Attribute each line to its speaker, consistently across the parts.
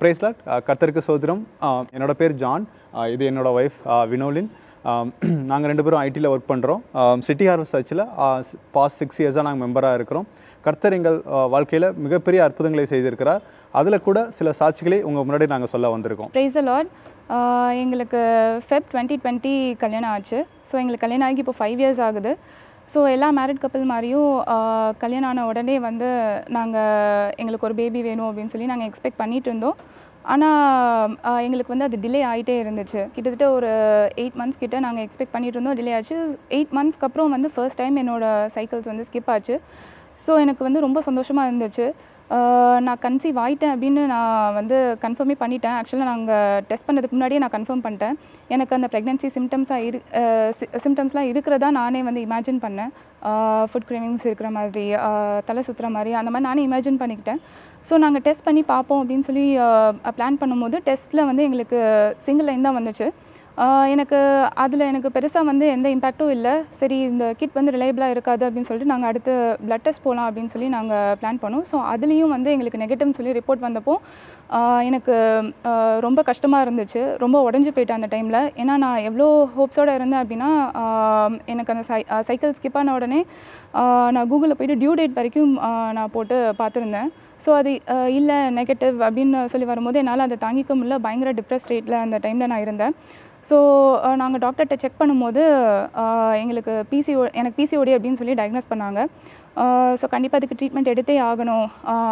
Speaker 1: Price Lord. கர்த்தருக்கு சோத்திரம். என்னோட பேர் ஜான். இது என்னோட ஒய்ஃப் வினோலின். நாங்கள் 2 பேரும் ஐடியில் ஒர்க் பண்ணுறோம். சிட்டி ஹார்வெஸ்ட் சர்ச்சில் பாஸ்ட் 6 இயர்ஸாக நாங்கள் மெம்பராக இருக்கிறோம். கர்த்தர் எங்கள் வாழ்க்கையில் மிகப்பெரிய அற்புதங்களை செய்திருக்கிறார். அதில் கூட சில சாட்சிகளை உங்கள் முன்னாடி நாங்கள் சொல்ல வந்திருக்கோம்.
Speaker 2: Praise the Lord. எங்களுக்கு ஃபெப் 2020 கல்யாணம் ஆச்சு. ஸோ எங்களுக்கு கல்யாணம் ஆகி இப்போ 5 இயர்ஸ் ஆகுது. ஸோ எல்லா மேரிட் கப்பல் மாதிரியும் கல்யாணம் ஆன உடனே வந்து எங்களுக்கு ஒரு பேபி வேணும் அப்படின்னு சொல்லி நாங்கள் எக்ஸ்பெக்ட் பண்ணிகிட்டு இருந்தோம். ஆனால் எங்களுக்கு வந்து அது டிலே ஆகிட்டே இருந்துச்சு. கிட்டத்தட்ட ஒரு 8 மந்த்ஸ் கிட்ட நாங்கள் எக்ஸ்பெக்ட் பண்ணிகிட்டு இருந்தோம். டிலே ஆச்சு. 8 மந்த்ஸ்க்கு அப்புறம் வந்து ஃபர்ஸ்ட் டைம் என்னோடய சைக்கிள்ஸ் வந்து ஸ்கிப் ஆச்சு. ஸோ எனக்கு வந்து ரொம்ப சந்தோஷமாக இருந்துச்சு. நான் கன்சீவ் ஆகிட்டேன் அப்படின்னு நான் வந்து கன்ஃபார்மே பண்ணிட்டேன். ஆக்சுவலாக நாங்கள் டெஸ்ட் பண்ணுறதுக்கு முன்னாடியே நான் கன்ஃபார்ம் பண்ணிட்டேன். எனக்கு அந்த ப்ரெக்னென்சி சிம்டம்ஸ்லாம் இருக்கிறதா நானே வந்து இமேஜின் பண்ணேன். ஃபுட் கிரேவிங்ஸ் இருக்கிற மாதிரி, தலை சுற்றுற மாதிரி, அந்த மாதிரி நானே இமேஜின் பண்ணிக்கிட்டேன். ஸோ நாங்கள் டெஸ்ட் பண்ணி பார்ப்போம் அப்படின்னு சொல்லி பிளான் பண்ணும்போது டெஸ்ட்டில் வந்து எங்களுக்கு சிங்கிள் லைன் தான் வந்துச்சு. எனக்கு பெருசாக வந்து எந்த இம்பேக்டும் இல்லை. சரி, இந்த கிட் வந்து ரிலையபிளாக இருக்காது அப்படின்னு சொல்லிட்டு நாங்கள் அடுத்து பிளட் டெஸ்ட் போகலாம் அப்படின்னு சொல்லி நாங்கள் பிளான் பண்ணோம். ஸோ அதுலேயும் வந்து எங்களுக்கு நெகட்டிவ்னு சொல்லி ரிப்போர்ட் வந்தப்போ எனக்கு ரொம்ப கஷ்டமாக இருந்துச்சு. ரொம்ப உடஞ்சி போயிட்டேன் அந்த டைமில். ஏன்னா நான் எவ்வளோ ஹோப்ஸோடு இருந்தேன் அப்படின்னா, எனக்கு அந்த சைக்கிள் ஸ்கிப் ஆன உடனே நான் கூகுளில் போய்ட்டு டியூ டேட் வரைக்கும் நான் போட்டு பார்த்துருந்தேன். ஸோ அது இல்லை, நெகட்டிவ் அப்படின்னு சொல்லி வரும்போது என்னால் அதை தாங்கிக்க முடியல. பயங்கர டிப்ரெஸ் ஸ்டேட்டில் அந்த டைமில் நான் இருந்தேன். ஸோ நாங்கள் டாக்டர்கிட்ட செக் பண்ணும்போது எனக்கு பிசிஓடி அப்படின்னு சொல்லி டயக்னோஸ் பண்ணாங்க. ஸோ கண்டிப்பாக அதுக்கு ட்ரீட்மெண்ட் எடுத்தே ஆகணும்,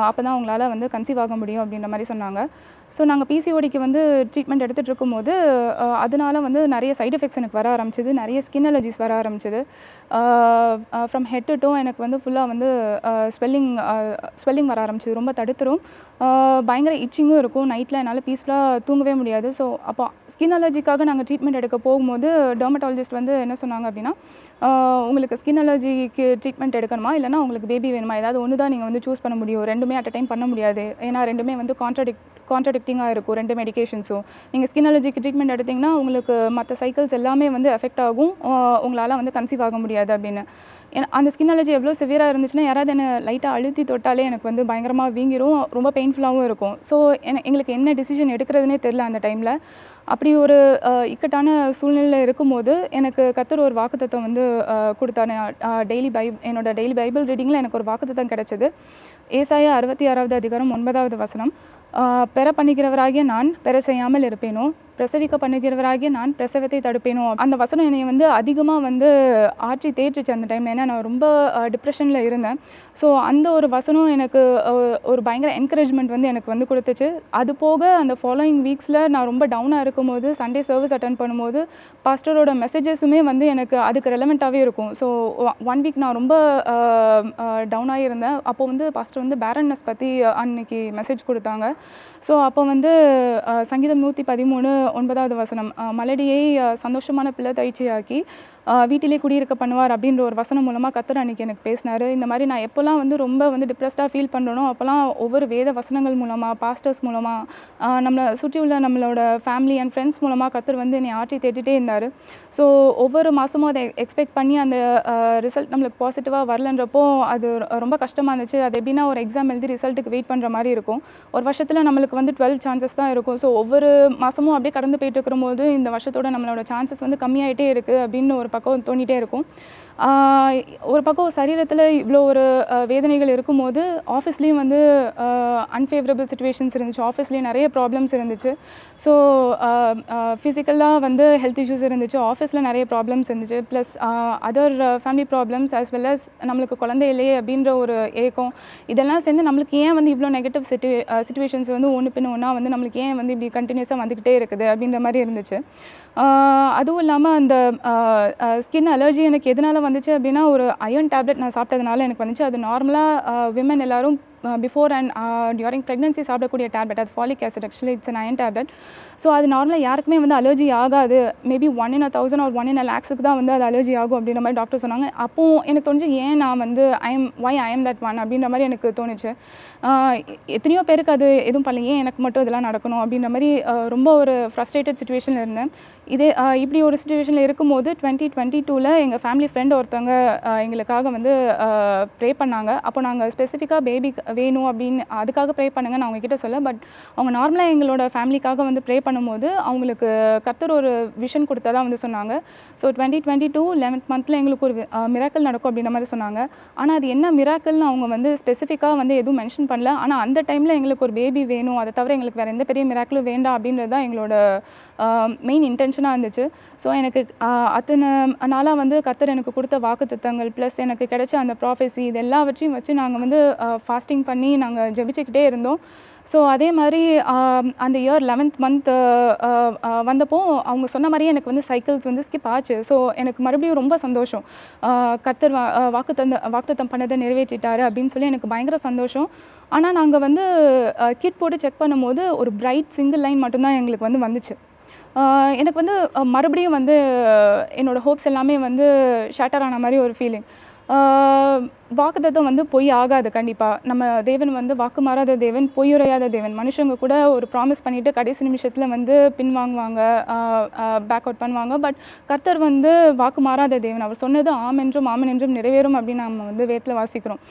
Speaker 2: அப்போ தான் உங்களால் வந்து கன்சீவ் ஆக முடியும் அப்படின்ற மாதிரி சொன்னாங்க. ஸோ நாங்கள் பிசிஓடிக்கு வந்து ட்ரீட்மெண்ட் எடுத்துகிட்டு இருக்கும்போது அதனால வந்து நிறைய சைட் எஃபெக்ட்ஸ் எனக்கு வர ஆரம்பிச்சிது. நிறைய ஸ்கின் அலர்ஜிஸ் வர ஆரம்பிச்சிது. ஃப்ரம் ஹெட் டு டோ எனக்கு வந்து ஃபுல்லாக வந்து ஸ்வெல்லிங் வர ஆரம்பிச்சிது. ரொம்ப தடுத்துரும். பயங்கர இச்சிங்கும் இருக்கும். நைட்டில் என்னால் பீஸ்ஃபுல்லாக தூங்கவே முடியாது. ஸோ அப்போ ஸ்கின் அலர்ஜிக்காக நாங்கள் ட்ரீட்மெண்ட் எடுக்க போகும்போது டெர்மட்டாலஜிஸ்ட் வந்து என்ன சொன்னாங்க அப்படின்னா, உங்களுக்கு ஸ்கின் அலர்ஜிக்கு ட்ரீட்மெண்ட் எடுக்கணுமா, இல்லைனா உங்களுக்கு பேபி வேணுமா, ஏதாவது ஒன்று தான் நீங்கள் வந்து சூஸ் பண்ண முடியும். ரெண்டுமே அட் அ டைம் பண்ண முடியாது. ஏன்னா ரெண்டுமே வந்து கான்ட்ராடிக்டிங்காக இருக்கும், 2 மெடிகேஷன்ஸும். நீங்கள் ஸ்கின் அலர்ஜிக்கு ட்ரீட்மெண்ட் எடுத்திங்கன்னா உங்களுக்கு மற்ற சைக்கிள்ஸ் எல்லாமே வந்து எஃபெக்ட் ஆகும், உங்களால் வந்து கன்சீவ் ஆக முடியாது அப்படின்னு. அந்த ஸ்கின் அலர்ஜி எவ்வளோ சிவியராக இருந்துச்சுன்னா, யாராவது என்னை லைட்டாக அழுத்தி தொட்டாலே எனக்கு வந்து பயங்கரமாக வீங்கிரும், ரொம்ப பெயின்ஃபுல்லாகவும் இருக்கும். ஸோ எங்களுக்கு என்ன டிசிஷன் எடுக்கிறதுனே தெரில அந்த டைமில். அப்படி ஒரு இக்கட்டான சூழ்நிலையில் இருக்கும்போது எனக்கு கர்த்தர் ஒரு வாக்குத்தத்தம் வந்து கொடுத்தாரு. என்னோட டெய்லி பைபிள் ரீடிங்கில் எனக்கு ஒரு வாக்குத்தத்தம் கிடச்சிது. ஏசாயா 66வது அதிகாரம் 9வது வசனம். பெற பண்ணுகிறவராகிய நான் பெற செய்யாமல் இருப்பேனோ, பிரசவிக்க பண்ணுகிறவராகிய நான் பிரசவத்தை தடுப்பேனோ. அந்த வசனம் என்னை வந்து அதிகமாக வந்து ஆற்றி தேய்ச்சிச்சு அந்த டைமில். ஏன்னா நான் ரொம்ப டிப்ரெஷனில் இருந்தேன். ஸோ அந்த ஒரு வசனம் எனக்கு ஒரு பயங்கர என்கரேஜ்மெண்ட் வந்து எனக்கு வந்து கொடுத்துச்சு. அது போக அந்த ஃபாலோயிங் வீக்ஸில் நான் ரொம்ப டவுனாக இருக்கும்போது, சண்டே சர்வீஸ் அட்டன் பண்ணும்போது பாஸ்டரோட மெசேஜஸுமே வந்து எனக்கு அதுக்கு ரெலவெண்ட்டாகவே இருக்கும். ஸோ 1 வீக் நான் ரொம்ப டவுனாகி இருந்தேன். அப்போது வந்து பாஸ்டர் வந்து பேரன்னஸ் பற்றி அன்னைக்கு மெசேஜ் கொடுத்தாங்க. ஸோ அப்போ வந்து சங்கீதம் 113:9வது வசனம், மலடியை சந்தோஷமான பிள்ளை தயிற்சியாக்கி வீட்டிலே குடியிருக்க பண்ணுவார் அப்படின்ற ஒரு வசனம் மூலமாக கர்த்தர் அன்றைக்கி எனக்கு பேசினார். இந்த மாதிரி நான் எப்போல்லாம் வந்து ரொம்ப வந்து டிப்ரெஸ்டாக ஃபீல் பண்ணுறனோ அப்போல்லாம் ஒவ்வொரு வேத வசனங்கள் மூலமாக, பாஸ்டர்ஸ் மூலமாக, நம்மளை சுற்றியுள்ள நம்மளோட ஃபேமிலி அண்ட் ஃப்ரெண்ட்ஸ் மூலமாக கர்த்தர் வந்து என்னை ஆற்றி தேட்டிகிட்டே இருந்தார். ஸோ ஒவ்வொரு மாதமும் அதை எக்ஸ்பெக்ட் பண்ணி அந்த ரிசல்ட் நம்மளுக்கு பாசிட்டிவாக வரலன்றப்போ அது ரொம்ப கஷ்டமாக இருந்துச்சு. அது எப்படின்னா, ஒரு எக்ஸாம் எழுதி ரிசல்ட்டுக்கு வெயிட் பண்ணுற மாதிரி இருக்கும். ஒரு வருஷத்தில் நம்மளுக்கு வந்து 12 சான்சஸ் தான் இருக்கும். ஸோ ஒவ்வொரு மாதமும் அப்படியே கடந்து போயிட்டு இருக்கிறபோது இந்த வருஷத்தோட நம்மளோட சான்சஸ் வந்து கம்மியாகிட்டே இருக்குது அப்படின்னு ஒரு பக்கம் தோண்டிகிட்டே இருக்கும். ஒரு பக்கம் சரீரத்தில் இவ்வளோ ஒரு வேதனைகள் இருக்கும்போது ஆஃபீஸ்லேயும் வந்து அன்ஃபேவரபிள் சிச்சுவேஷன்ஸ் இருந்துச்சு. ஆஃபீஸ்லேயும் நிறைய ப்ராப்ளம்ஸ் இருந்துச்சு. ஸோ ஃபிசிக்கலாக வந்து ஹெல்த் இஷ்யூஸ் இருந்துச்சு, ஆஃபீஸில் நிறைய ப்ராப்ளம்ஸ் இருந்துச்சு, plus other family problems as well as நம்மளுக்கு குழந்தை இல்லையே அப்படின்ற ஒரு ஏக்கம். இதெல்லாம் சேர்ந்து நம்மளுக்கு ஏன் வந்து இவ்வளோ நெகட்டிவ் சிச்சுவேஷன்ஸ் வந்து ஒன்று பின்ன ஒன்றா வந்து நம்மளுக்கு ஏன் வந்து இப்படி கண்டினியூஸாக வந்துக்கிட்டே இருக்குது அப்படின்ற மாதிரி இருந்துச்சு. அதுவும் இல்லாமல் அந்த ஸ்கின் அலர்ஜி எனக்கு எதனால் வந்துச்சு அப்படின்னா, ஒரு அயர்ன் டேப்லெட் நான் சாப்பிட்டதுனால எனக்கு வந்துச்சு. அது நார்மலாக விமன் எல்லோரும் பிஃபோர் அண்ட் டியூரிங் ப்ரெக்னன்சி சாப்பிடக்கூடிய டேப்லெட். அது folic acid, actually it's an iron tablet. So அது நார்மலாக யாருக்குமே வந்து அலர்ஜி ஆகாது. Maybe 1 in 1000 or 1 in a lakhs தான் வந்து அது அலர்ஜி ஆகும் அப்படின்ற மாதிரி டாக்டர் சொன்னாங்க. அப்போது எனக்கு தோணுச்சு, ஏன் நான் வந்து ஐ எம் தட் ஒன் அப்படின்ற மாதிரி எனக்கு தோணுச்சு. எத்தனையோ பேருக்கு அது எதுவும் பண்ணல, ஏன் எனக்கு மட்டும் இதெல்லாம் நடக்கணும் அப்படின்ற மாதிரி ரொம்ப ஒரு ஃப்ரஸ்ட்ரேட்டட் சிச்சுவேஷனில் இருந்தேன். இப்படி ஒரு சிச்சுவேஷனில் இருக்கும்போது 2022 எங்கள் ஃபேமிலி ஃப்ரெண்ட் ஒருத்தவங்க எங்களுக்காக வந்து ப்ரே பண்ணாங்க. அப்போ நாங்கள் ஸ்பெசிஃபிக்காக வேணும் அப்படின்னு அதுக்காக ப்ரே பண்ணுங்க நான் அவங்கக்கிட்ட சொல்ல. பட் அவங்க நார்மலாக எங்களோட ஃபேமிலிக்காக வந்து ப்ரே பண்ணும்போது அவங்களுக்கு கர்த்தர் ஒரு விஷன் கொடுத்ததா வந்து சொன்னாங்க. ஸோ 2022 11th மந்த்தில் எங்களுக்கு ஒரு மிராக்கிள் நடக்கும் அப்படின்ற மாதிரி சொன்னாங்க. ஆனால் அது என்ன மிராக்கிள்னு அவங்க வந்து ஸ்பெசிஃபிக்காக வந்து எதுவும் மென்ஷன் பண்ணல. ஆனால் அந்த டைமில் எங்களுக்கு ஒரு பேபி வேணும், அதை தவிர எங்களுக்கு வேறு எந்த பெரிய மிராக்கிளும் வேண்டாம் அப்படின்றது தான் எங்களோட மெயின் இன்டென்ஷனாக இருந்துச்சு. ஸோ எனக்கு அத்தனை நாளாக வந்து கர்த்தர் எனக்கு கொடுத்த வாக்குத்தத்தங்கள் ப்ளஸ் எனக்கு கிடைச்ச அந்த ப்ராஃபெசி இது எல்லாவற்றையும் வச்சு நாங்கள் வந்து ஃபாஸ்டிங் பண்ணி நாங்கள் ஜெபிச்சுக்கிட்டே இருந்தோம். ஸோ அதே மாதிரி அந்த இயர் 11th மந்த் வந்தப்போ அவங்க சொன்ன மாதிரியே எனக்கு வந்து சைக்கிள்ஸ் வந்து ஸ்கிப் ஆச்சு. ஸோ எனக்கு மறுபடியும் ரொம்ப சந்தோஷம். கர்த்தர் வாக்குத்தத்தம் பண்ணதை நிறைவேற்றிட்டாரு அப்படின்னு சொல்லி எனக்கு பயங்கர சந்தோஷம். ஆனால் நாங்கள் வந்து கிட் போட்டு செக் பண்ணும்போது ஒரு பிரைட் சிங்கிள் லைன் மட்டும்தான் எங்களுக்கு வந்து வந்துச்சு. எனக்கு வந்து மறுபடியும் வந்து என்னோடய ஹோப்ஸ் எல்லாமே வந்து ஷேட்டர் ஆன மாதிரி ஒரு ஃபீலிங். வாக்குத்தத்தம் வந்து பொய் ஆகாது. கண்டிப்பாக நம்ம தேவன் வந்து வாக்கு மாறாத தேவன், பொய்யுரையாத தேவன். மனுஷங்க கூட ஒரு ப்ராமிஸ் பண்ணிவிட்டு கடைசி நிமிஷத்தில் வந்து பின்வாங்குவாங்க, பேக் அவுட் பண்ணுவாங்க. பட் கர்த்தர் வந்து வாக்கு மாறாத தேவன். அவர் சொன்னது ஆம் என்றும் ஆமன் என்றும் நிறைவேறும் அப்படின்னு நம்ம வந்து வேதத்தில் வாசிக்கிறோம்.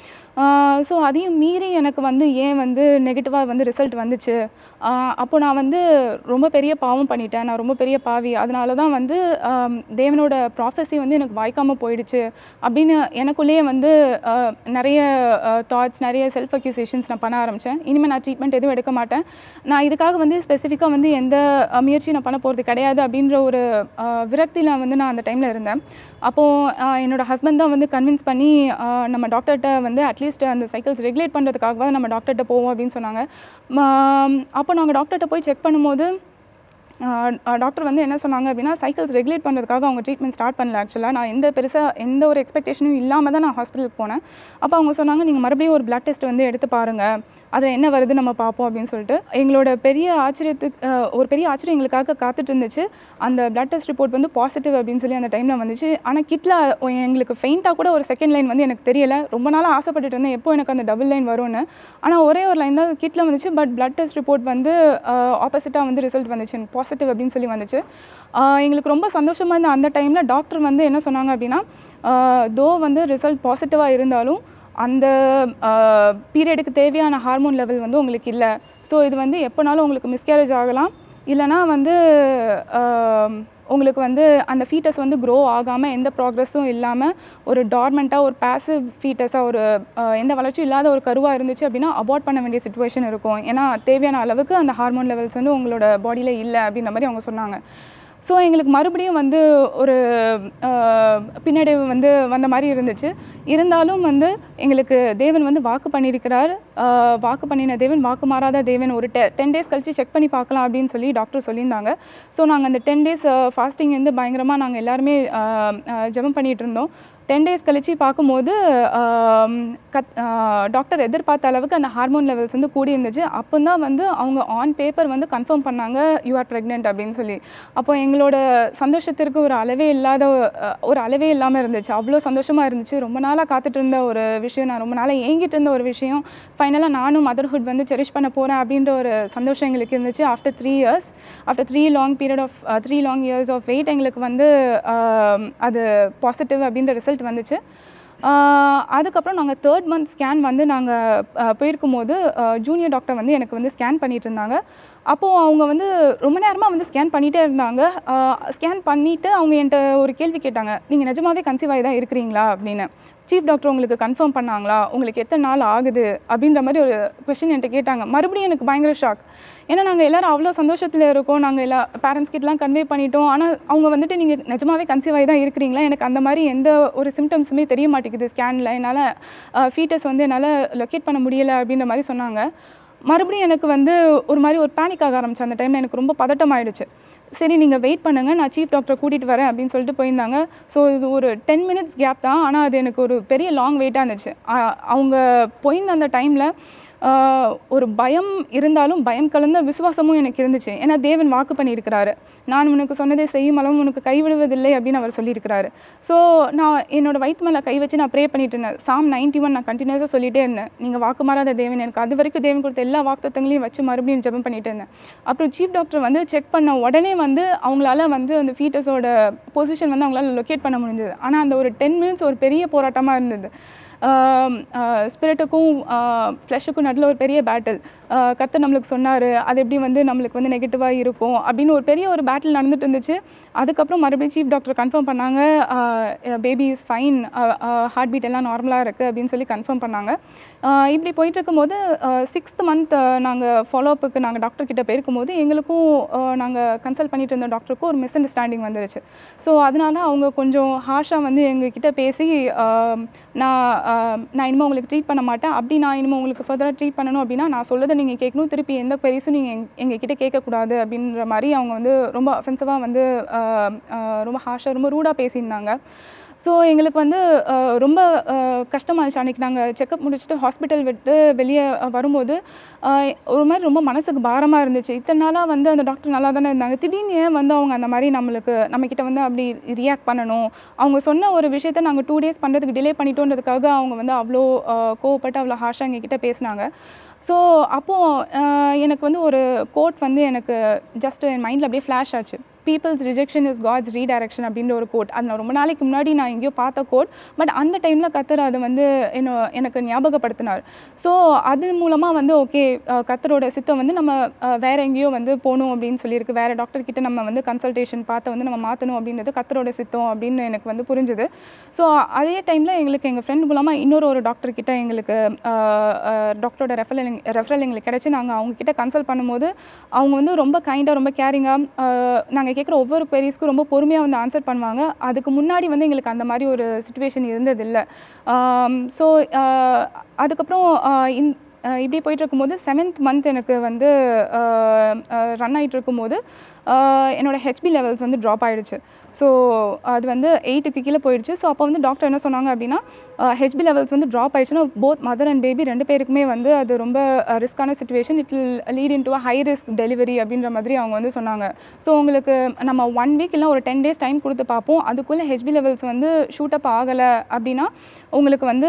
Speaker 2: ஸோ அதையும் மீறி எனக்கு வந்து ஏன் வந்து நெகட்டிவாக வந்து ரிசல்ட் வந்துச்சு, அப்போ நான் வந்து ரொம்ப பெரிய பாவம் பண்ணிட்டேன், நான் ரொம்ப பெரிய பாவி, அதனால தான் வந்து தேவனோட ப்ராஃபஸி வந்து எனக்கு வாய்க்காமல் போயிடுச்சு அப்படின்னு எனக்குள்ளேயே வந்து நிறைய தாட்ஸ், நிறைய செல்ஃப் அக்யூசேஷன்ஸ் நான் பண்ண ஆரம்பித்தேன். இனிமேல் நான் ட்ரீட்மெண்ட் எதுவும் எடுக்க மாட்டேன், நான் இதுக்காக வந்து ஸ்பெசிஃபிக்காக வந்து எந்த முயற்சியும் நான் பண்ண போகிறது கிடையாது அப்படின்ற ஒரு விரக்தியில் வந்து நான் அந்த டைமில் இருந்தேன். அப்போது என்னோடய ஹஸ்பண்ட் தான் வந்து கன்வின்ஸ் பண்ணி நம்ம டாக்டர்கிட்ட வந்து அட்லீஸ்ட் அந்த சைக்கிள்ஸ் ரெகுலேட் பண்ணுறதுக்காக நம்ம டாக்டர்கிட்ட போவோம் அப்படின்னு சொன்னாங்க. அப்போ நாங்கள் டாக்டர்கிட்ட போய் செக் பண்ணும்போது டாக்டர் வந்து என்ன சொன்னாங்க அப்படின்னா, சைக்கிள்ஸ் ரெகுலேட் பண்ணுறதுக்காக அவங்க ட்ரீட்மெண்ட் ஸ்டார்ட் பண்ணல. ஆக்சுவலாக நான் எந்த ஒரு எக்ஸ்பெக்டேஷனும் இல்லாமல் தான் நான் ஹாஸ்பிட்டலுக்கு போனேன். அப்போ அவங்க சொன்னாங்க, நீங்கள் மறுபடியும் ஒரு பிளட் டெஸ்ட் வந்து எடுத்து பாருங்கள், அதில் என்ன வருது நம்ம பார்ப்போம் அப்படின்னு சொல்லிட்டு. எங்களோட ஒரு பெரிய ஆச்சரியம் எங்களுக்காக காத்துட்டு இருந்துச்சு. அந்த பிளட் டெஸ்ட் ரிப்போர்ட் வந்து பாசிட்டிவ் அப்படின்னு சொல்லி அந்த டைமில் வந்துச்சு. ஆனால் கிட்டில் எங்களுக்கு ஃபெயிண்டாக கூட ஒரு செகண்ட் லைன் வந்து எனக்கு தெரியலை. ரொம்ப நாளாக ஆசைப்பட்டுட்டு இருந்தேன் எப்போ எனக்கு அந்த டபுள் லைன் வரும்னு. ஆனால் ஒரே ஒரு லைன் தான் கிட்டில் வந்துச்சு. பட் பிளட் டெஸ்ட் ரிப்போர்ட் வந்து ஆப்போசிட்டாக வந்து ரிசல்ட் வந்துச்சு, பாசிட்டிவ் அப்படின்னு சொல்லி வந்துச்சு. எங்களுக்கு ரொம்ப சந்தோஷமாக இருந்த அந்த டைமில் டாக்டர் வந்து என்ன சொன்னாங்க அப்படின்னா, தோ வந்து ரிசல்ட் பாசிட்டிவாக இருந்தாலும் அந்த பீரியடுக்கு தேவையான ஹார்மோன் லெவல் வந்து உங்களுக்கு இல்லை. ஸோ இது வந்து எப்போனாலும் உங்களுக்கு மிஸ்கேரேஜ் ஆகலாம், இல்லைனா வந்து உங்களுக்கு வந்து அந்த ஃபீட்டஸ் வந்து க்ரோ ஆகாமல் எந்த ப்ராக்ரெஸும் இல்லாமல் ஒரு டார்மெண்ட்டாக ஒரு பேசிவ் ஃபீட்டஸாக ஒரு எந்த வளர்ச்சியும் இல்லாத ஒரு கருவாக இருந்துச்சு அப்படின்னா அபார்ட் பண்ண வேண்டிய சிச்சுவேஷன் இருக்கும். ஏன்னா தேவையான அளவுக்கு அந்த ஹார்மோன் லெவல்ஸ் வந்து உங்களோட பாடியில் இல்லை அப்படின்ற மாதிரி அவங்க சொன்னாங்க. ஸோ எங்களுக்கு மறுபடியும் வந்து ஒரு பின்னடைவு வந்து வந்த மாதிரி இருந்துச்சு. இருந்தாலும் வந்து எங்களுக்கு தேவன் வந்து வாக்கு பண்ணியிருக்கிறார். வாக்கு பண்ணின தேவன் வாக்கு மாறாத தேவன். ஒரு 10 days கழித்து செக் பண்ணி பார்க்கலாம் அப்படின்னு சொல்லி டாக்டர் சொல்லியிருந்தாங்க. ஸோ நாங்கள் அந்த 10 days ஃபாஸ்டிங் வந்து பயங்கரமாக நாங்கள் எல்லாருமே ஜெபம் பண்ணிகிட்டு இருந்தோம். 10 days கழிச்சு பார்க்கும்போது டாக்டர் எதிர்பார்த்த அளவுக்கு அந்த ஹார்மோன் லெவல்ஸ் வந்து கூடி இருந்துச்சு. அப்போ தான் வந்து அவங்க ஆன் பேப்பர் வந்து கன்ஃபார்ம் பண்ணாங்க, யூ ஆர் ப்ரெக்னென்ட் அப்படின்னு சொல்லி. அப்போ எங்களோட சந்தோஷத்திற்கு ஒரு அளவே இல்லாமல் இருந்துச்சு. அவ்வளோ சந்தோஷமாக இருந்துச்சு. ரொம்ப நாளாக காத்துட்டு இருந்த ஒரு விஷயம், நான் ரொம்ப நாளாக ஏங்கிட்டு இருந்த ஒரு விஷயம், ஃபைனலாக நானும் மதர்ஹுட் வந்து செரிஷ் பண்ண போகிறேன் அப்படின்ற ஒரு சந்தோஷம் எங்களுக்கு இருந்துச்சு. After 3 long years of wait எங்களுக்கு வந்து அது பாசிட்டிவ் அப்படின்ற ரிசல்ட் வந்துச்சு. அதுக்கப்புறம் நாங்கள் 3rd month ஸ்கேன் வந்து நாங்கள் போயிருக்கும்போது ஜூனியர் டாக்டர் வந்து எனக்கு வந்து ஸ்கேன் பண்ணிகிட்டு இருந்தாங்க. அப்போது அவங்க வந்து ரொம்ப நேரமாக வந்து ஸ்கேன் பண்ணிகிட்டே இருந்தாங்க. ஸ்கேன் பண்ணிவிட்டு அவங்க என்கிட்ட ஒரு கேள்வி கேட்டாங்க, நீங்கள் நிஜமாகவே கன்சீவ் ஆகி தான் இருக்கிறீங்களா அப்படின்னு. சீஃப் டாக்டர் உங்களுக்கு கன்ஃபார்ம் பண்ணாங்களா, உங்களுக்கு எத்தனை நாள் ஆகுது அப்படின்ற மாதிரி ஒரு கொஷின் என்கிட்ட கேட்டாங்க. மறுபடியும் எனக்கு பயங்கர ஷாக். ஏன்னா நாங்கள் எல்லோரும் அவ்வளோ சந்தோஷத்தில் இருக்கோம், நாங்கள் எல்லா பேரண்ட்ஸ் கிட்டலாம் கன்வே பண்ணிட்டோம். ஆனால் அவங்க வந்துட்டு நீங்கள் நிஜமாகவே கன்சீவ் ஆகி தான் இருக்கிறீங்களா, எனக்கு அந்த மாதிரி எந்த ஒரு சிம்டம்ஸுமே தெரிய மாட்டேங்குது ஸ்கேனில், என்னால் ஃபீட்டஸ் வந்து என்னால் லொக்கேட் பண்ண முடியலை அப்படின்ற மாதிரி சொன்னாங்க. மறுபடியும் எனக்கு வந்து ஒரு மாதிரி ஒரு பேனிக் ஆக ஆரம்பிச்சு. அந்த டைமில் எனக்கு ரொம்ப பதட்டமாயிடுச்சு. சரி நீங்கள் வெயிட் பண்ணுங்கள், நான் சீஃப் டாக்டரை கூட்டிகிட்டு வரேன் அப்படின்னு சொல்லிட்டு போயிருந்தாங்க. ஸோ இது ஒரு 10 minutes கேப் தான், ஆனால் அது எனக்கு ஒரு பெரிய லாங் வெயிட்டாக இருந்துச்சு. அவங்க போயிருந்த அந்த டைமில் ஒரு பயம் இருந்தாலும் பயம் கலந்த விசுவாசமும் எனக்கு இருந்துச்சு. ஏன்னா தேவன் வாக்கு பண்ணியிருக்கிறாரு, நான் உனக்கு சொன்னதை செய்யும் அளவும் உனக்கு கைவிடுவதில்லை அப்படின்னு அவர் சொல்லியிருக்கிறாரு. ஸோ நான் என்னோடய வயிற்று மேலே கை வச்சு நான் ப்ரே பண்ணிட்டு இருந்தேன். Psalm 91 நான் கண்டினியூஸாக சொல்லிகிட்டே இருந்தேன், நீங்கள் வாக்கு மாறாத தேவன், எனக்கு அது வரைக்கும் தேவன் கொடுத்த எல்லா வாக்குத்தத்தங்களையும் வச்சு மறுபடியும் ஜெபம் பண்ணிகிட்டு இருந்தேன். அப்புறம் சீஃப் டாக்டர் வந்து செக் பண்ண உடனே வந்து அவங்களால வந்து அந்த ஃபீட்டஸோட பொசிஷன் வந்து அவங்களால லொக்கேட் பண்ண முடிஞ்சது. ஆனால் அந்த ஒரு 10 minutes ஒரு பெரிய போராட்டமாக இருந்தது. ஸ்பிரிட்டுக்கும் ஃப்ளஷுக்கும் நடுவில் ஒரு பெரிய பேட்டில் கர்த்தர் நம்மளுக்கு சொன்னார், அது எப்படி வந்து நம்மளுக்கு வந்து நெகட்டிவாக இருக்கும் அப்படின்னு ஒரு பெரிய ஒரு பேட்டில் நடந்துட்டு இருந்துச்சு. அதுக்கப்புறம் மறுபடியும் சீஃப் டாக்டர் கன்ஃபார்ம் பண்ணாங்க, baby is fine, heart beat எல்லாம் நார்மலாக இருக்குது அப்படின்னு சொல்லி கன்ஃபார்ம் பண்ணாங்க. இப்படி போயிட்டு இருக்கும்போது 6th மந்த் நாங்கள் ஃபாலோஅப்புக்கு நாங்கள் டாக்டர்கிட்ட போயிருக்கும்போது எங்களுக்கும் நாங்கள் கன்சல்ட் பண்ணிட்டு இருந்த டாக்டருக்கும் ஒரு மிஸ் அண்டர்ஸ்டாண்டிங் வந்துருச்சு. ஸோ அதனால அவங்க கொஞ்சம் ஹார்ஷாக வந்து எங்ககிட்ட பேசி நான் இனிமேல் உங்களுக்கு ட்ரீட் பண்ண மாட்டேன், அப்படி நான் இனிமேல் உங்களுக்கு ஃபர்தராக ட்ரீட் பண்ணணும் அப்படின்னா நான் சொல்லதை நீங்கள் கேட்கணும், திருப்பி எந்த குவரிஸும் நீங்கள் எங்ககிட்ட கேட்கக்கூடாது அப்படின்ற மாதிரி அவங்க வந்து ரொம்ப அஃபென்சிவாக வந்து ரொம்ப ஹார்ஷாக ரொம்ப ரூடாக பேசியிருந்தாங்க. ஸோ எங்களுக்கு வந்து ரொம்ப கஷ்டமாக இருந்துச்சு. அன்றைக்கி நாங்கள் செக்கப் முடிச்சுட்டு ஹாஸ்பிட்டல் விட்டு வெளியே வரும்போது ஒரு மாதிரி ரொம்ப மனசுக்கு பாரமாக இருந்துச்சு. இத்தனை நாளாக வந்து அந்த டாக்டர் நல்லா தானே இருந்தாங்க, திடீர்னு ஏன் வந்து அவங்க அந்த மாதிரி நம்மக்கிட்ட வந்து அப்படி ரியாக்ட் பண்ணணும், அவங்க சொன்ன ஒரு விஷயத்த நாங்கள் 2 days பண்ணுறதுக்கு டிலே பண்ணிட்டோன்றதுக்காக அவங்க வந்து அவ்வளோ கோவப்பட்டு அவ்வளோ ஹார்ஷாக எங்ககிட்ட பேசினாங்க. ஸோ அப்போது எனக்கு வந்து ஒரு கோட் வந்து எனக்கு ஜஸ்ட் என் மைண்டில் அப்படியே ஃப்ளாஷ் ஆச்சு. People's rejection is God's redirection அப்படின்ற ஒரு கோட். அது நான் ரொம்ப நாளைக்கு முன்னாடி நான் எங்கேயோ பார்த்த கோட், பட் அந்த டைமில் கர்த்தர் அதை வந்து எனக்கு ஞாபகப்படுத்தினார். ஸோ அது மூலமாக வந்து ஓகே, கர்த்தரோட சித்தம் வந்து நம்ம வேறு எங்கேயோ வந்து போகணும் அப்படின்னு சொல்லியிருக்கு, வேறு டாக்டர்கிட்ட நம்ம வந்து கன்சல்டேஷன் பார்த்து வந்து நம்ம மாற்றணும் அப்படின்றது கர்த்தரோட சித்தம் அப்படின்னு எனக்கு வந்து புரிஞ்சுது. ஸோ அதே டைமில் எங்களுக்கு எங்கள் ஃப்ரெண்ட் மூலமாக இன்னொரு டாக்டர்கிட்ட எங்களுக்கு டாக்டரோட ரெஃபரல் எங்களுக்கு கிடச்சி நாங்கள் அவங்கக்கிட்ட கன்சல்ட் பண்ணும்போது அவங்க வந்து ரொம்ப கைண்டாக ரொம்ப கேரிங்காக நாங்கள் கேட்குற ஒவ்வொரு குவரிஸ்க்கும் ரொம்ப பொறுமையாக வந்து ஆன்சர் பண்ணுவாங்க. அதுக்கு முன்னாடி வந்து எங்களுக்கு அந்த மாதிரி ஒரு சிச்சுவேஷன் இருந்ததில்லை. ஸோ அதுக்கப்புறம் இப்படி போயிட்டு இருக்கும்போது 7th மந்த் எனக்கு வந்து ரன் ஆகிட்டு இருக்கும்போது என்னோடய ஹெச்பி லெவல்ஸ் வந்து ட்ராப் ஆகிடுச்சு. ஸோ அது வந்து 8க்கு கீழே போயிடுச்சு. ஸோ அப்போ வந்து டாக்டர் என்ன சொன்னாங்க அப்படின்னா, ஹெச்பி லெவல்ஸ் வந்து ட்ராப் ஆகிடுச்சுன்னா போத் மதர் அண்ட் பேபி 2 பேருக்குமே வந்து அது ரொம்ப ரிஸ்க்கான situation, it will lead into a high risk delivery அப்படின்ற மாதிரி அவங்க வந்து சொன்னாங்க. ஸோ உங்களுக்கு நம்ம 1 வீக் இல்லை ஒரு 10 days டைம் கொடுத்து பார்ப்போம், அதுக்குள்ளே ஹெச்பி லெவல்ஸ் வந்து ஷூட் அப் ஆகலை அப்படின்னா உங்களுக்கு வந்து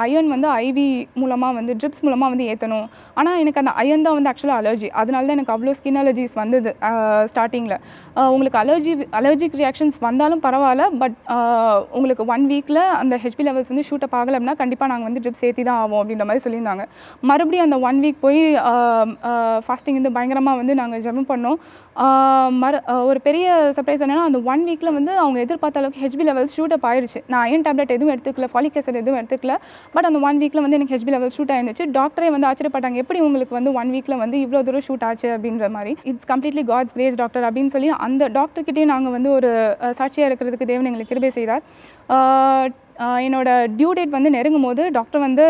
Speaker 2: அயன் வந்து ஐவி மூலமாக வந்து ட்ரிப்ஸ் மூலமாக வந்து ஏற்றணும். ஆனால் எனக்கு அந்த அயன் தான் வந்து ஆக்சுவலாக அலர்ஜி, அதனால தான் எனக்கு அவ்வளோ ஸ்கின் அலர்ஜிஸ் வந்தது ஸ்டார்டிங்கில். உங்களுக்கு அலர்ஜிக் ரியாக்ஷன்ஸ் வந்தாலும் பரவாயில்ல, பட் உங்களுக்கு 1 வீக்கில் அந்த ஹெச்பி லெவல்ஸ் வந்து ஷூட் அப் ஆகலை அப்படின்னா கண்டிப்பாக நாங்கள் வந்து ட்ரிப்ஸ் ஏற்றி தான் ஆகும் அப்படின்ற மாதிரி சொல்லியிருந்தாங்க. மறுபடியும் அந்த 1 வீக் போய் ஃபாஸ்டிங் வந்து பயங்கரமாக வந்து நாங்கள் ஜெபம் பண்ணோம். ஒரு பெரிய சர்ப்ரைஸ் என்னென்னா அந்த 1 வீக்கில் வந்து அவங்க எதிர்பார்த்த அளவுக்கு ஹெச்பி லெவல்ஸ் ஷூட் அப் ஆயிடுச்சு. நான் அயன் டேப்லெட் எதுவும் எடுத்துக்கல, ஃபாலிக் ஆசிட் எதுவும் எடுத்துக்கல, பட் அந்த 1 வீக்கில் வந்து எனக்கு ஹெச்பி லெவல் ஷூட் ஆயிருந்துச்சு. டாக்டரே வந்து ஆச்சரியப்பட்டாங்க, எப்படி உங்களுக்கு வந்து 1 வீக்கில் வந்து இவ்வளோ தூரம் ஷூட் ஆச்சு அப்படின்ற மாதிரி. It's completely God's grace doctor அப்படின்னு சொல்லி அந்த டாக்டர்கிட்டையும் நாங்கள் வந்து ஒரு சாட்சியாக இருக்கிறதுக்கு தேவன் எங்களுக்கு கிருபை செய்தார். என்னோட டியூ டேட் வந்து நெருங்கும் போது டாக்டர் வந்து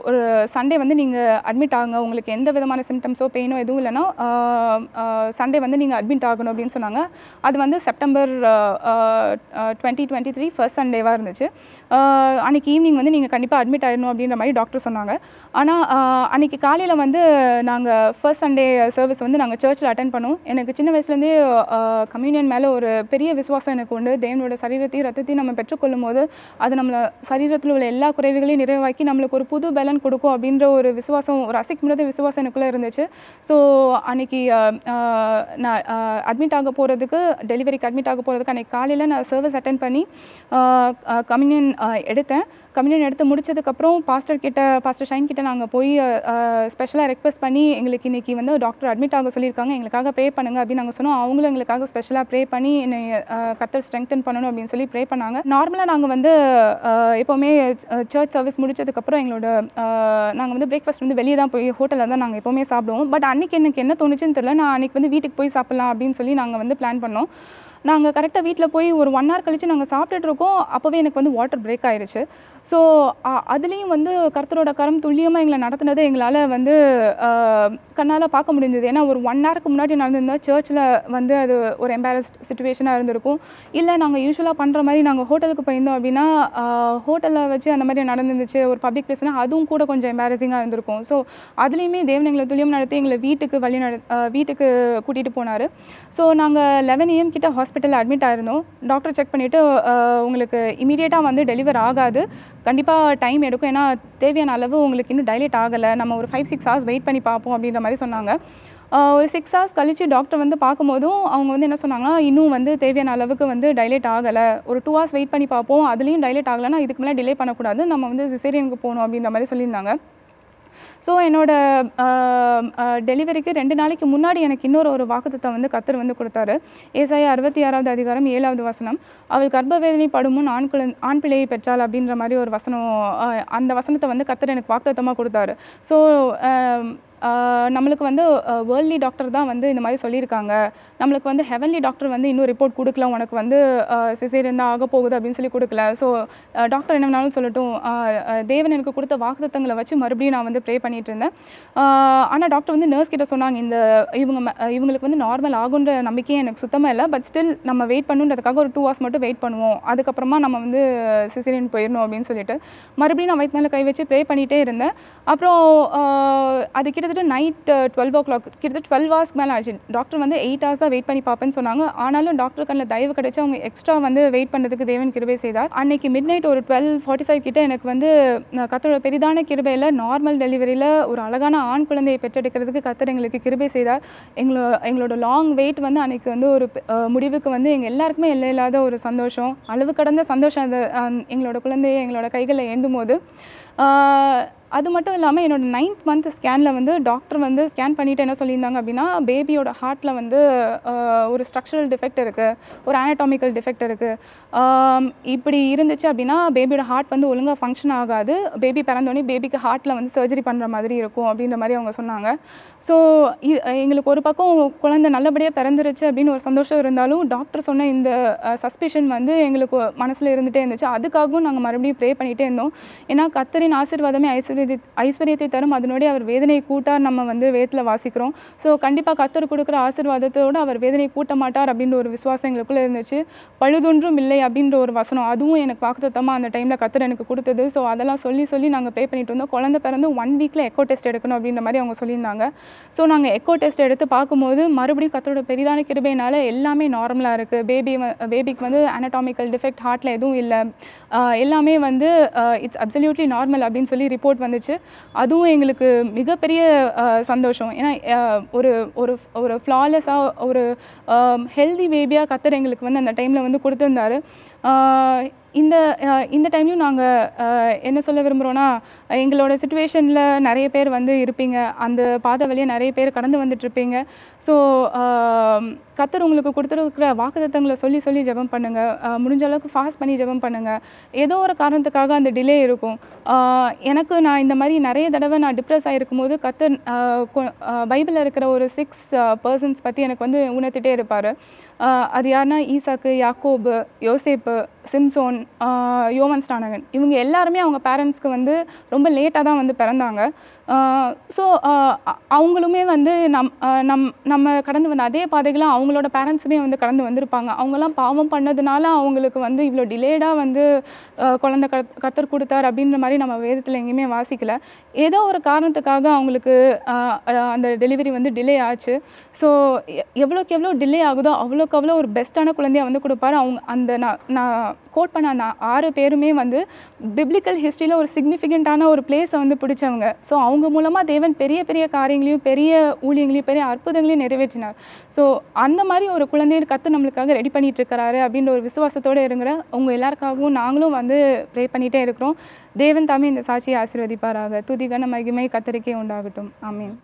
Speaker 2: ஒரு சண்டே வந்து நீங்கள் அட்மிட் ஆகுங்க, உங்களுக்கு எந்த விதமான சிம்டம்ஸோ பெயினோ எதுவும் இல்லைன்னா சண்டே வந்து நீங்கள் அட்மிட் ஆகணும் அப்படின்னு சொன்னாங்க. அது வந்து செப்டம்பர் 2023 ஃபர்ஸ்ட் சண்டேவாக இருந்துச்சு. அன்றைக்கி ஈவினிங் வந்து நீங்கள் கண்டிப்பாக அட்மிட் ஆகிடணும் அப்படின்ற மாதிரி டாக்டர் சொன்னாங்க. ஆனால் அன்றைக்கி காலையில் வந்து நாங்கள் ஃபர்ஸ்ட் சண்டே சர்வீஸ் வந்து நாங்கள் சர்ச்சில் அட்டென்ட் பண்ணோம். எனக்கு சின்ன வயசுலேருந்தே கம்யூனியன் மேலே ஒரு பெரிய விசுவாசம் எனக்கு உண்டு. தேவனோட சரீரத்தையும் ரத்தத்தையும் நம்ம பெற்றுக்கொள்ளும் போது அது நம்மளை சரீரத்தில் உள்ள எல்லா குறைவுகளையும் நிறைவாக்கி நம்மளுக்கு ஒரு புது பலன் கொடுக்கும் அப்படின்ற ஒரு விசுவாசம், ஒரு அசைக்க முடியாத விசுவாசம் எனக்குள்ளே இருந்துச்சு. ஸோ அன்றைக்கி நான் அட்மிட் ஆக போகிறதுக்கு, டெலிவரிக்கு அட்மிட் ஆக போகிறதுக்கு அன்றைக்கி காலையில் நான் சர்வீஸ் அட்டென்ட் பண்ணி கம்யூனியன் எடுத்தேன். கம்யூனியன் எடுத்து முடிச்சதுக்கப்புறம் பாஸ்டர் ஷைன் கிட்ட நாங்கள் போய் ஸ்பெஷலாக ரெக்வெஸ்ட் பண்ணி எங்களுக்கு இன்றைக்கி வந்து டாக்டர் அட்மிட் ஆக சொல்லியிருக்காங்க, எங்களுக்காக ப்ரே பண்ணுங்க அப்படின்னு நாங்கள் சொன்னோம். அவங்களும் எங்களுக்காக ஸ்பெஷலாக ப்ரே பண்ணி என்னை கர்த்தர் ஸ்ட்ரெங்தன் பண்ணணும் அப்படின்னு சொல்லி ப்ரே பண்ணாங்க. நார்மலாக நாங்கள் வந்து எப்போவுமே சர்ச் சர்வீஸ் முடிச்சதுக்கப்புறம் நாங்கள் வந்து பிரேக்ஃபாஸ்ட் வந்து வெளியே தான் போய் ஹோட்டலில் தான் நாங்கள் எப்போவுமே சாப்பிடுவோம். பட் அன்றைக்கி எனக்கு என்ன தோணுச்சுன்னு தெரியல, நான் அன்றைக்கி வந்து வீட்டுக்கு போய் சாப்பிட்லாம் அப்படின்னு சொல்லி நாங்கள் வந்து பிளான் பண்ணோம். நாங்கள் கரெக்டாக வீட்டில் போய் ஒரு 1 hour கழித்து நாங்கள் சாப்பிட்டுட்டு இருக்கோம். அப்போவே எனக்கு வந்து வாட்டர் பிரேக் ஆயிடுச்சு. ஸோ அதுலேயும் வந்து கர்த்தரோட கரம் துல்லியமாக எங்களை நடத்துனது எங்களால் வந்து கண்ணால் பார்க்க முடிஞ்சது. ஏன்னா ஒரு 1 hourக்கு முன்னாடி நடந்திருந்தால் சர்ச்சில் வந்து அது ஒரு எம்பாரஸ்ட் சுச்சுவேஷனாக இருந்திருக்கும். இல்லை நாங்கள் யூஸ்வலாக பண்ணுற மாதிரி நாங்கள் ஹோட்டலுக்கு போயிருந்தோம் அப்படின்னா ஹோட்டலில் வச்சு அந்த மாதிரி நடந்துருந்துச்சு, ஒரு பப்ளிக் பிளேஸ்னால் அதுவும் கூட கொஞ்சம் எம்பாரசிங்காக இருந்திருக்கும். ஸோ அதுலேயுமே தேவன் எங்களை துல்லியம் நடத்தி எங்களை வீட்டுக்கு கூட்டிகிட்டு போனார். ஸோ நாங்கள் 11 AM கிட்ட ஹாஸ்பிட்டலில் அட்மிட் ஆயிருந்தோம். டாக்டர் செக் பண்ணிவிட்டு உங்களுக்கு இமீடியட்டாக வந்து டெலிவர் ஆகாது, கண்டிப்பாக டைம் எடுக்கும், ஏன்னா தேவையான அளவு உங்களுக்கு இன்னும் டைலேட் ஆகலை, நம்ம ஒரு 5-6 hours வெயிட் பண்ணி பார்ப்போம் அப்படின்ற மாதிரி சொன்னாங்க. ஒரு 6 ஹவர்ஸ் கழித்து டாக்டர் வந்து பார்க்கும்போதும் அவங்க வந்து என்ன சொன்னாங்கன்னா, இன்னும் வந்து தேவையான அளவுக்கு வந்து டைலேட் ஆகலை, ஒரு 2 ஹவர்ஸ் வெயிட் பண்ணி பார்ப்போம், அதுலேயும் டைலேட் ஆகலைன்னா இதுக்கு மேலே டிலே பண்ணக்கூடாது, நம்ம வந்து சிசேரியனுக்கு போகணும் அப்படின்ற மாதிரி சொல்லியிருந்தாங்க. ஸோ என்னோட டெலிவரிக்கு 2 நாளைக்கு முன்னாடி எனக்கு இன்னொரு ஒரு வாக்குத்தத்தம் வந்து கர்த்தர் வந்து கொடுத்தாரு. ஏசாயா 66வது அதிகாரம் 7வது வசனம், அவள் கர்ப்பவேதனை படுமுன் ஆண் பிள்ளையை பெற்றாள் அப்படின்ற மாதிரி ஒரு வசனம், அந்த வசனத்தை வந்து கர்த்தர் எனக்கு வாக்குத்தத்தமாக கொடுத்தாரு. ஸோ நம்மளுக்கு வந்து வேர்ல்ட்லி டாக்டர் தான் வந்து இந்த மாதிரி சொல்லியிருக்காங்க, நம்மளுக்கு வந்து ஹெவன்லி டாக்டர் வந்து இன்னும் ரிப்போர்ட் கொடுக்கல, உனக்கு வந்து சிசேரியன் தான் ஆக போகுது அப்படின்னு சொல்லி கொடுக்கல. ஸோ டாக்டர் என்ன வேணாலும் சொல்லட்டும், தேவன் எனக்கு கொடுத்த வாக்குத்தத்தங்களை வச்சு மறுபடியும் நான் வந்து ப்ரே பண்ணிட்டு இருந்தேன். ஆனால் டாக்டர் வந்து நர்ஸ் கிட்ட சொன்னாங்க, இவங்களுக்கு வந்து நார்மல் ஆகுன்ற நம்பிக்கையே எனக்கு சுத்தமாக இல்லை, பட் ஸ்டில் நம்ம வெயிட் பண்ணுன்றதுக்காக ஒரு 2 ஹவர்ஸ் மட்டும் வெயிட் பண்ணுவோம், அதுக்கப்புறமா நம்ம வந்து சிசேரியன் போயிடணும் அப்படின்னு சொல்லிட்டு மறுபடியும் நான் வயிற்று மேலே கை வச்சு ப்ரே பண்ணிகிட்டே இருந்தேன். அப்புறம் அது கிட்டத்தட்ட நைட் 12 o'clock, கிட்டத்தட்ட 12 ஹவர்ஸ்க்கு மேலே ஆச்சு. டாக்டர் வந்து 8 ஹவர்ஸ் தான் வெயிட் பண்ணி பார்ப்பேன்னு சொன்னாங்க. ஆனாலும் டாக்டர் கண்ணில் தயவு கிடைச்சி அவங்க எக்ஸ்ட்ரா வந்து வெயிட் பண்ணுறதுக்கு தேவன் கிருபை செய்தார். அன்னைக்கு மிட் நைட் ஒரு 12:45 கிட்ட எனக்கு வந்து கர்த்தரோட பெரிதான கிருபையில் நார்மல் டெலிவரியில் ஒரு அழகான ஆண் குழந்தையை பெற்றெடுக்கிறதுக்கு கர்த்தர் எங்களுக்கு கிருபை செய்தார். எங்களோட லாங் வெயிட் வந்து அன்னைக்கு வந்து ஒரு முடிவுக்கு வந்து எங்கள் எல்லாருக்குமே எல்லை இல்லாத ஒரு சந்தோஷம், அளவு கடந்த சந்தோஷம். அது எங்களோட குழந்தையை எங்களோட கைகளில் ஏந்தும் போது, அது மட்டும் இல்லாமல் என்னோடய 9th month ஸ்கேனில் வந்து டாக்டர் வந்து ஸ்கேன் பண்ணிவிட்டு என்ன சொல்லியிருந்தாங்க அப்படின்னா, பேபியோட ஹார்ட்டில் வந்து ஒரு ஸ்ட்ரக்சரல் டிஃபெக்ட் இருக்குது, ஒரு ஆனட்டாமிக்கல் டிஃபெக்ட் இருக்குது, இப்படி இருந்துச்சு அப்படின்னா பேபியோட ஹார்ட் வந்து ஒழுங்காக ஃபங்க்ஷன் ஆகாது, பேபி பிறந்தோடனே பேபிக்கு ஹார்ட்டில் வந்து சர்ஜரி பண்ணுற மாதிரி இருக்கும் அப்படின்ற மாதிரி அவங்க சொன்னாங்க. ஸோ எங்களுக்கு ஒரு பக்கம் குழந்தை நல்லபடியாக பிறந்துருச்சு அப்படின்னு ஒரு சந்தோஷம் இருந்தாலும், டாக்டர் சொன்ன இந்த சஸ்பிஷன் வந்து எங்களுக்கு மனசில் இருந்துகிட்டே இருந்துச்சு. அதுக்காகவும் நாங்கள் மறுபடியும் ப்ரே பண்ணிகிட்டே இருந்தோம். ஏன்னா கர்த்தரின் ஆசீர்வாதமே ஐஸ்வர்யத்தை தரும், அதனுடைய அவர் வேதனை கூட்டார் நம்ம வந்து வேதத்தில் வாசிக்கிறோம். ஸோ கண்டிப்பாக கர்த்தர் கொடுக்குற ஆசீர்வாதத்தோடு அவர் வேதனை கூட்ட மாட்டார் அப்படின்ற ஒரு விசுவாசம் எங்களுக்குள்ளே இருந்துச்சு. பழுதொன்றும் இல்லை அப்படின்ற ஒரு வசனம், அதுவும் எனக்கு வாக்குத்தத்தமாக அந்த டைமில் கர்த்தர் எனக்கு கொடுத்தது. ஸோ அதெல்லாம் சொல்லி நாங்கள் ப்ரே பண்ணிட்டு இருந்தோம். குழந்தை பிறந்து 1 வீக்கில் எக்கோ டெஸ்ட் எடுக்கணும் அப்படின்ற மாதிரி அவங்க சொல்லியிருந்தாங்க. ஸோ நாங்கள் எக்கோ டெஸ்ட் எடுத்து பார்க்கும்போது மறுபடியும் கர்த்தரோட பெரிதான கிருபையினால் எல்லாமே நார்மலாக இருக்குது. பேபிக்கு வந்து அனட்டாமிக்கல் டிஃபெக்ட் ஹார்ட்டில் எதுவும் இல்லை, எல்லாமே வந்து இட்ஸ் அப்சல்யூட்லி நார்மல் அப்படின்னு சொல்லி ரிப்போர்ட் வந்துச்சு. அதுவும் எங்களுக்கு மிகப்பெரிய சந்தோஷம். ஏன்னா ஒரு ஒரு ஒரு ஃப்ளாலெஸ்ஸாக ஒரு ஹெல்தி பேபியாக கர்த்தர் எங்களுக்கு வந்து அந்த டைமில் வந்து கொடுத்துருந்தாரு. இந்த டைம்லையும் நாங்கள் என்ன சொல்ல விரும்புகிறோன்னா, எங்களோட சிச்சுவேஷனில் நிறைய பேர் வந்து இருப்பீங்க, அந்த பாதை வழியாக நிறைய பேர் கடந்து வந்துட்டுருப்பீங்க. ஸோ கர்த்தர் உங்களுக்கு கொடுத்துருக்கிற வாக்குத்தத்தங்களை சொல்லி ஜெபம் பண்ணுங்கள், முடிஞ்ச அளவுக்கு ஃபாஸ்ட் பண்ணி ஜெபம் பண்ணுங்கள். ஏதோ ஒரு காரணத்துக்காக அந்த டிலே இருக்கும். நான் இந்த மாதிரி நிறைய தடவை நான் டிப்ரெஸ் ஆகிருக்கும் போது கர்த்தர் பைபிளில் இருக்கிற ஒரு 6 persons பற்றி எனக்கு வந்து உணர்த்திட்டே இருப்பார். அது யாருன்னா, ஈசாக்கு, யாக்கோபு, யோசேப்பு, சிம்சோன், யோவான் ஸ்நானகன், இவங்க எல்லாருமே அவங்க பேரண்ட்ஸ்க்கு வந்து ரொம்ப லேட்டாக தான் வந்து பிறந்தாங்க. ஸோ அவங்களுமே வந்து நம்ம கடந்து வந்த அதே பாதைகளாக அவங்களோட பேரண்ட்ஸுமே வந்து கடந்து வந்திருப்பாங்க. அவங்களாம் பாவம் பண்ணதுனால அவங்களுக்கு வந்து இவ்வளோ டிலேடாக வந்து குழந்தை கர்த்தர் கொடுத்தார் அப்படின்ற மாதிரி நம்ம வேதத்தில் எங்கேயுமே வாசிக்கல. ஏதோ ஒரு காரணத்துக்காக அவங்களுக்கு அந்த டெலிவரி வந்து டிலே ஆச்சு. ஸோ எவ்வளோக்கு எவ்வளோ டிலே ஆகுதோ அவ்வளோக்கு அவ்வளோ ஒரு பெஸ்ட்டான குழந்தையாக வந்து கொடுப்பாரு. அவங்க அந்த நான் கோட் பண்ண அந்த 6 பேருமே வந்து பிப்ளிக்கல் ஹிஸ்ட்ரியில் ஒரு சிக்னிஃபிகண்ட்டான ஒரு பிளேஸை வந்து பிடிச்சவங்க. ஸோ அவங்க மூலமாக தேவன் பெரிய பெரிய காரியங்களையும் பெரிய ஊழியங்களையும் பெரிய அற்புதங்களையும் நிறைவேற்றினார். ஸோ அந்த மாதிரி ஒரு குழந்தையை கர்த்தர் நம்மளுக்காக ரெடி பண்ணிட்டு இருக்கிறாரு அப்படின்ற ஒரு விசுவாசத்தோடு இருக்கிற உங்கள் எல்லாருக்காகவும் நாங்களும் வந்து ப்ரே பண்ணிகிட்டே இருக்கிறோம். தேவன் தாமே இந்த சாட்சியை ஆசீர்வதிப்பாராக. துதி கன மகிமை கர்த்தருக்கே உண்டாகட்டும். ஆமீன்.